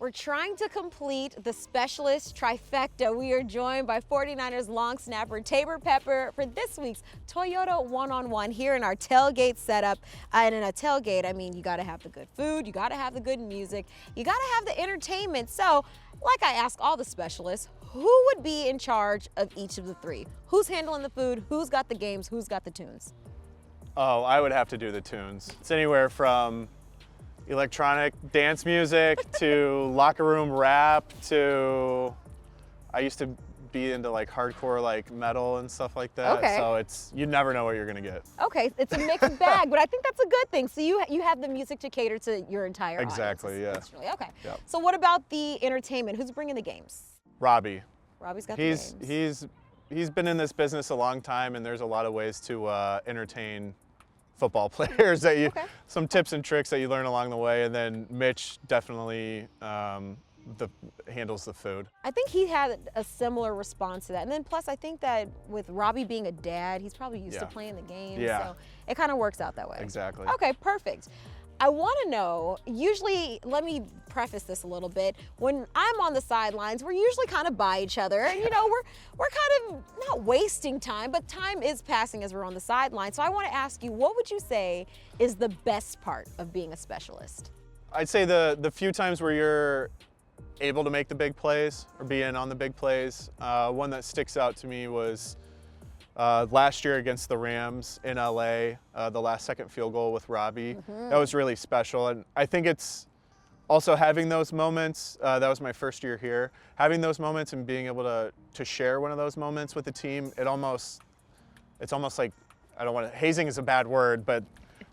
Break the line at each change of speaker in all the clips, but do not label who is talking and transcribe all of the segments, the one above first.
We're trying to complete the specialist trifecta. We are joined by 49ers long snapper Taybor Pepper for this week's Toyota one-on-one here in our tailgate setup. And in a tailgate, I mean, you gotta have the good food, you gotta have the good music, you gotta have the entertainment. So, like I ask all the specialists, who would be in charge of each of the three? Who's handling the food? Who's got the games? Who's got the tunes?
Oh, I would have to do the tunes. It's anywhere from electronic dance music to locker room rap to, I used to be into like hardcore like metal and stuff like that.
Okay.
So you never know what you're gonna get.
Okay, it's a mixed bag, but I think that's a good thing. So you have the music to cater to your entire audience.
Exactly, yeah.
Okay.
Yep.
So what about the entertainment? Who's bringing the games?
Robbie.
Robbie's got the games.
He's been in this business a long time, and there's a lot of ways to entertain football players some tips and tricks that you learn along the way. And then Mitch definitely handles the food.
I think he had a similar response to that. And then plus I think that with Robbie being a dad, he's probably used to playing the games.
Yeah.
So it kind of works out that way.
Exactly.
Okay, perfect. I want to know, usually, let me preface this a little bit. When I'm on the sidelines, we're usually kind of by each other. And, you know, we're kind of not wasting time, but time is passing as we're on the sidelines. So I want to ask you, what would you say is the best part of being a specialist?
I'd say the few times where you're able to make the big plays or be in on the big plays. One that sticks out to me was last year against the Rams in LA, the last second field goal with Robbie. That was really special. And I think it's also having those moments, that was my first year here, having those moments and being able to share one of those moments with the team, it's almost like, hazing is a bad word, but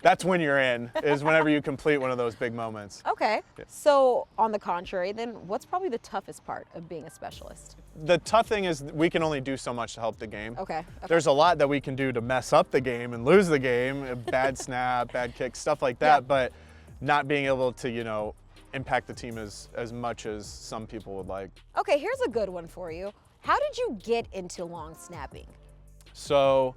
that's when you're in, is whenever you complete one of those big moments.
Okay. Yeah. So on the contrary, then what's probably the toughest part of being a specialist?
The tough thing is we can only do so much to help the game.
Okay.
There's a lot that we can do to mess up the game and lose the game, a bad snap, bad kick, stuff like that, but not being able to, impact the team as much as some people would like.
Okay, here's a good one for you. How did you get into long snapping?
So,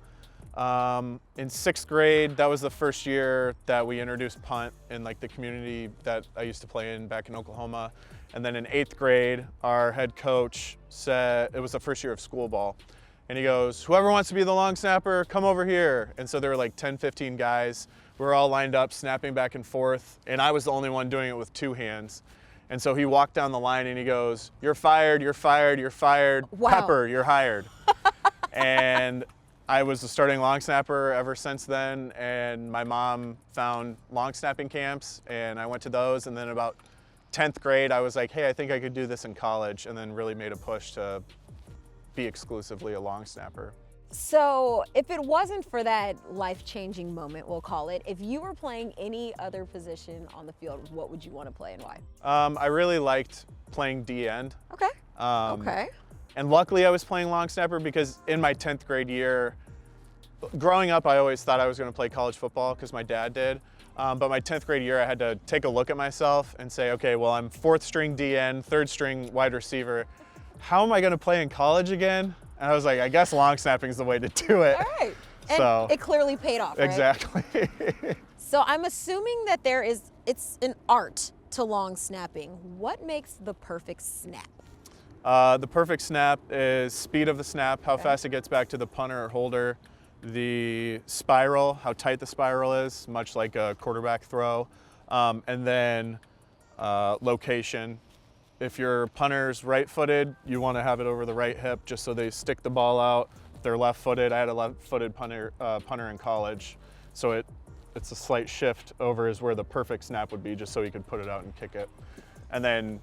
in 6th grade, that was the first year that we introduced punt in like the community that I used to play in back in Oklahoma. And then in 8th grade, our head coach said, it was the first year of school ball, and he goes, whoever wants to be the long snapper, come over here. And so there were like 10, 15 guys. We were all lined up, snapping back and forth, and I was the only one doing it with 2 hands. And so he walked down the line and he goes, you're fired, you're fired, you're fired.
Wow.
Pepper, you're hired. And I was a starting long snapper ever since then, and my mom found long snapping camps, and I went to those. And then about 10th grade, I was like, hey, I think I could do this in college, and then really made a push to be exclusively a long snapper.
So if it wasn't for that life-changing moment, we'll call it, if you were playing any other position on the field, what would you want to play and why?
I really liked playing D-end.
Okay. Okay.
And luckily I was playing long snapper because in my 10th grade year, growing up, I always thought I was going to play college football because my dad did. But my 10th grade year, I had to take a look at myself and say, okay, well, I'm 4th string DN, 3rd string wide receiver. How am I going to play in college again? And I was like, I guess long snapping is the way to do it.
All right. And
so
it clearly paid off, right?
Exactly.
So I'm assuming that it's an art to long snapping. What makes the perfect snap?
The perfect snap is speed of the snap, how fast it gets back to the punter or holder, the spiral, how tight the spiral is, much like a quarterback throw, and then location. If your punter's right-footed, you want to have it over the right hip just so they stick the ball out. If they're left-footed, I had a left-footed punter in college, so it's a slight shift over is where the perfect snap would be, just so he could put it out and kick it. And then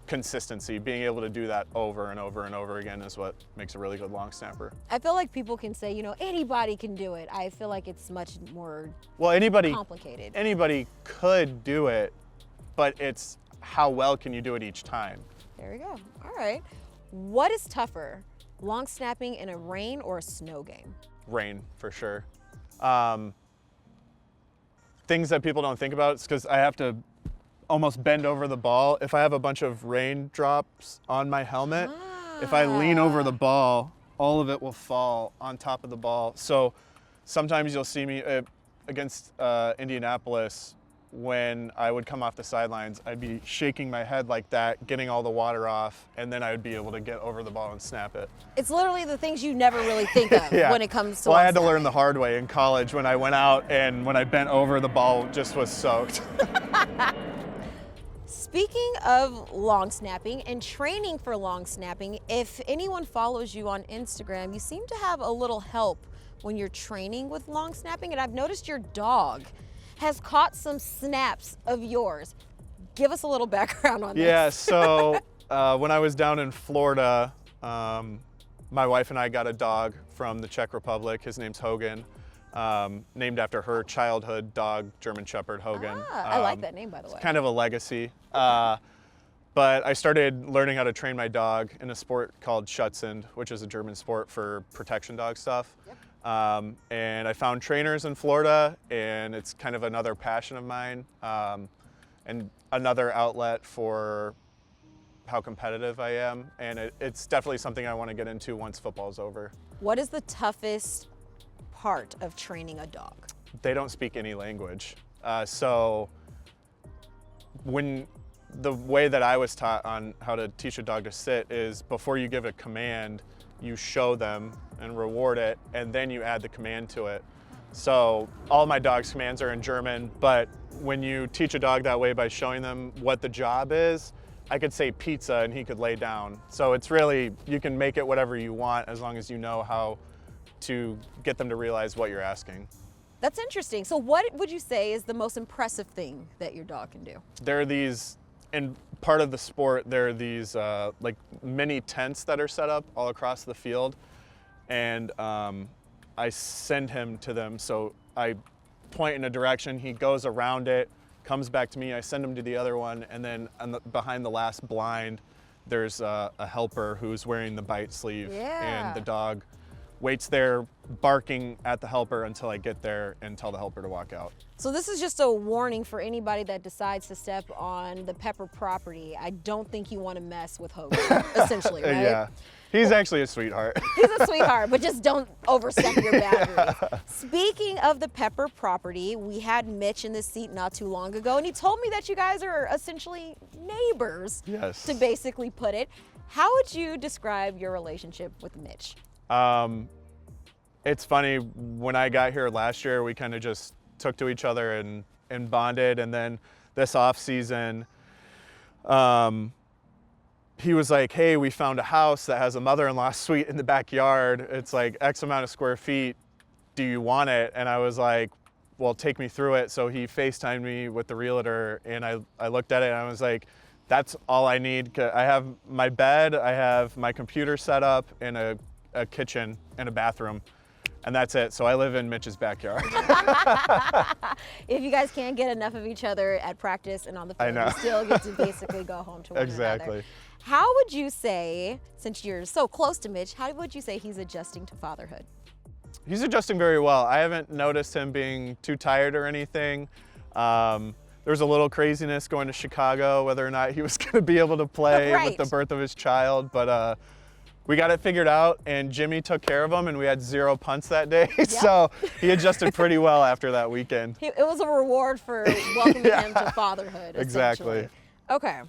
consistency, being able to do that over and over and over again is what makes a really good long snapper.
I feel like people can say, anybody can do it. I feel like it's much more complicated.
Anybody could do it, but it's how well can you do it each time?
There we go. All right. What is tougher, long snapping in a rain or a snow game?
Rain, for sure. Things that people don't think about is because I have to almost bend over the ball. If I have a bunch of raindrops on my helmet, if I lean over the ball, all of it will fall on top of the ball. So sometimes you'll see me against Indianapolis, when I would come off the sidelines, I'd be shaking my head like that, getting all the water off, and then I would be able to get over the ball and snap it.
It's literally the things you never really think of
Yeah.
when it comes to
Well, I
long
had to learn
snapping.
the hard way in college when I went out, and when I bent over, the ball just was soaked.
Speaking of long snapping and training for long snapping, if anyone follows you on Instagram, you seem to have a little help when you're training with long snapping, and I've noticed your dog has caught some snaps of yours. Give us a little background on this.
Yeah, so when I was down in Florida, my wife and I got a dog from the Czech Republic. His name's Hogan, named after her childhood dog, German Shepherd Hogan.
I like that name, by the way.
It's kind of a legacy. But I started learning how to train my dog in a sport called Schutzhund, which is a German sport for protection dog stuff.
Yep.
And I found trainers in Florida, and it's kind of another passion of mine, and another outlet for how competitive I am. And it's definitely something I want to get into once football's over.
What is the toughest part of training a dog?
They don't speak any language. So when the way that I was taught on how to teach a dog to sit is before you give a command, you show them and reward it, and then you add the command to it. So all my dog's commands are in German, but when you teach a dog that way by showing them what the job is, I could say pizza and he could lay down. So it's really, you can make it whatever you want as long as you know how to get them to realize what you're asking.
That's interesting. So what would you say is the most impressive thing that your dog can do?
There are these, in part of the sport, there are these like mini tents that are set up all across the field, and I send him to them. So I point in a direction, he goes around it, comes back to me, I send him to the other one, and then behind the last blind, there's a helper who's wearing the bite sleeve, and the dog waits there barking at the helper until I get there and tell the helper to walk out.
So this is just a warning for anybody that decides to step on the Pepper property. I don't think you want to mess with Hogan, essentially, right?
Yeah, he's actually a sweetheart.
He's a sweetheart, but just don't overstep your boundaries. Speaking of the Pepper property, we had Mitch in this seat not too long ago, and he told me that you guys are essentially neighbors,
Yes.
to basically put it. How would you describe your relationship with Mitch?
It's funny, when I got here last year, we kind of just took to each other and bonded. And then this off season, he was like, hey, we found a house that has a mother-in-law suite in the backyard. It's like X amount of square feet. Do you want it? And I was like, well, take me through it. So he FaceTimed me with the realtor, and I looked at it and I was like, that's all I need. I have my bed, I have my computer set up, and a kitchen and a bathroom, and that's it. So I live in Mitch's backyard.
If you guys can't get enough of each other at practice and on the field, you still get to basically go home to one
Exactly.
another. How would you say, since you're so close to Mitch, how would you say he's adjusting to fatherhood?
He's adjusting very well. I haven't noticed him being too tired or anything. There was a little craziness going to Chicago, whether or not he was going to be able to play
Right.
with the birth of his child, but we got it figured out, and Jimmy took care of him, and we had 0 punts that day. So he adjusted pretty well after that weekend.
It was a reward for welcoming him to fatherhood,
Exactly.
essentially. Okay,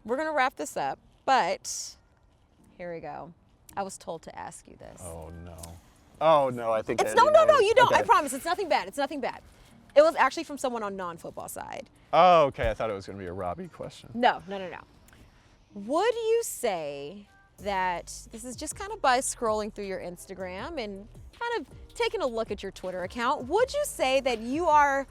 we're gonna wrap this up, but here we go. I was told to ask you this.
Oh no. Oh no, I think
It's
I
no,
already know.
you don't.
Okay.
I promise. It's nothing bad. It's nothing bad. It was actually from someone on non-football side.
Oh, okay. I thought it was going to be a Robbie question.
No. Would you say that this is just kind of by scrolling through your Instagram and kind of taking a look at your Twitter account, would you say that you are,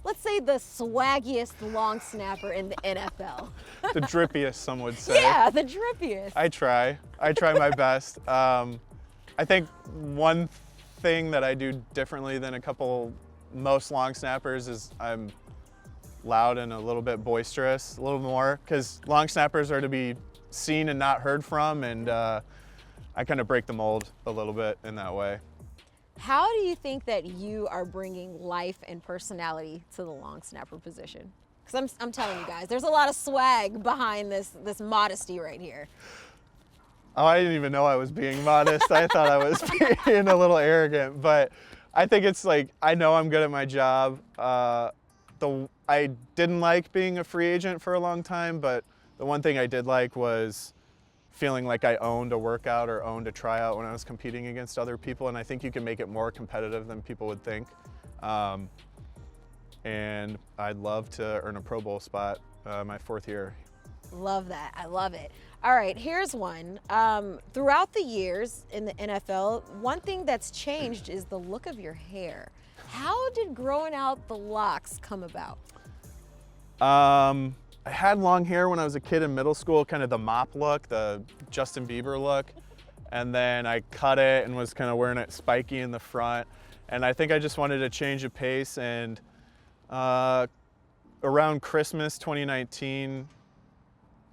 let's say, the swaggiest long snapper in the NFL?
The drippiest, some would say.
Yeah, the drippiest.
I try my best. I think one thing that I do differently than most long snappers is I'm loud and a little bit boisterous, a little more, because long snappers are to be seen and not heard from, and I kind of break the mold a little bit in that way.
How do you think that you are bringing life and personality to the long snapper position? Because I'm telling you guys, there's a lot of swag behind this modesty right here.
Oh, I didn't even know I was being modest. I thought I was being a little arrogant, but I think it's like, I know I'm good at my job. I I didn't like being a free agent for a long time, but the one thing I did like was feeling like I owned a workout or owned a tryout when I was competing against other people, and I think you can make it more competitive than people would think. And I'd love to earn a Pro Bowl spot my 4th year.
Love that. I love it. All right, here's one. Throughout the years in the NFL, one thing that's changed is the look of your hair. How did growing out the locks come about?
I had long hair when I was a kid in middle school, kind of the mop look, the Justin Bieber look. And then I cut it and was kind of wearing it spiky in the front. And I think I just wanted to change of pace. And around Christmas 2019,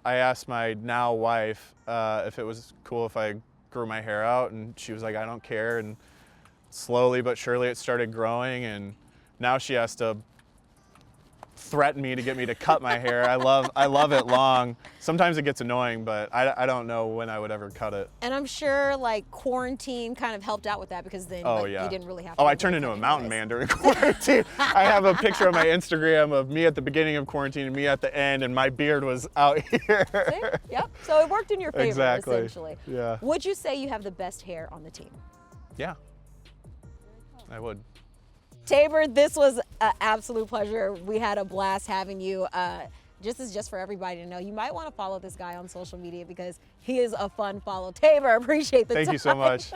I asked my now wife if it was cool if I grew my hair out, and she was like, I don't care. And slowly but surely it started growing, and now she has to threaten me to get me to cut my hair. I love it long. Sometimes it gets annoying, but I don't know when I would ever cut it.
And I'm sure like quarantine kind of helped out with that, because then you didn't really have to.
Oh, I turned into a mountain man during quarantine. I have a picture on my Instagram of me at the beginning of quarantine and me at the end, and my beard was out here.
See? Yep. So it worked in your favor,
Exactly.
essentially.
Yeah.
Would you say you have the best hair on the team?
Yeah, I would.
Taybor, this was an absolute pleasure. We had a blast having you. Just for everybody to know, you might want to follow this guy on social media because he is a fun follow. Taybor, appreciate the time.
Thank you so much.